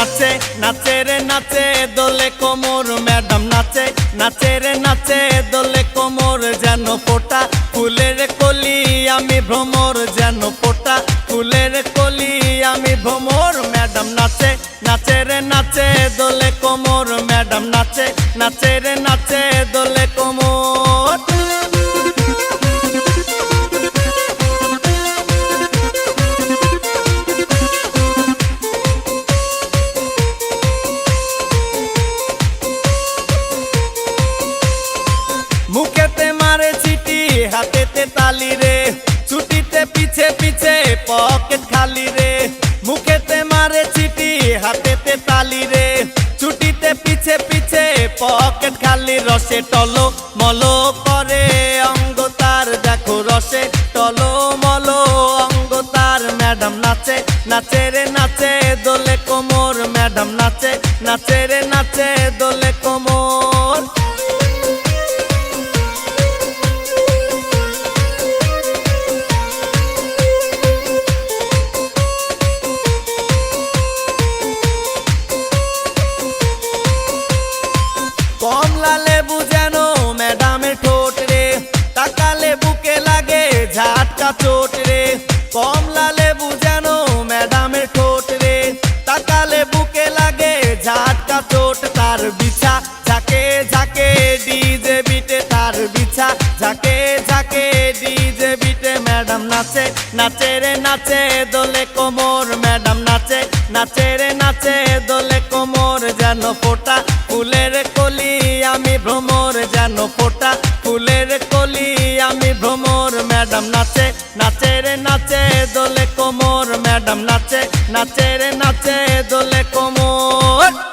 নাচে নাচে রে নাচে দোলে কোমর ম্যাডাম নাচে নাচে রে নাচে দোলে কোমর যেন ফোটা ফুলের কলি আমি ভ্রমর যেন ফোটা ফুলের কলি আমি ভ্রমর ম্যাডাম নাচে নাচে রে নাচে দোলে কোমর ম্যাডাম নাচে নাচে রে নাচে দোলে কোমর। মুখেতে মারে চিটি হাতেতে তালি রে ছুটিতে পিছে পিছে পকেট খালি রে মুখেতে মারে চিটি হাতেতে তালি রে ছুটিতে পিছে পিছে পকেট খালি রসে টলো মলো করে অঙ্গ তার দেখো রসে টলো মলো অঙ্গ তার ম্যাডাম নাচে নাচে রে নাচে দোলে কোমর ম্যাডাম নাচে নাচে রে নাচে দোলে কোমর। কমলা লেবু যেন ম্যাডামের ঠোঁট রে তাকালে বুকে লাগে ঝাটকা চোট রে কমলা লেবু যেন ম্যাডামের ঠোঁট রে তাকালে বুকে লাগে ঝাটকা চোট তার বিছা ঝাঁকে ঝাঁকে ডিজে বিটে তার বিছা ঝাঁকে ঝাঁকে ডিজে বিটে ম্যাডাম নাচে নাচে রে নাচে দোলে কোমর ম্যাডাম নাচে নাচে রে নাচে দোলে কোমর যেন ফোটা ফুলের কলি আমি ভ্রমর যেন ফোটা ফুলের কলি আমি ভ্রমর ম্যাডাম নাচে নাচে রে নাচে দোলে কোমর ম্যাডাম নাচে নাচে রে নাচে দোলে কোমর।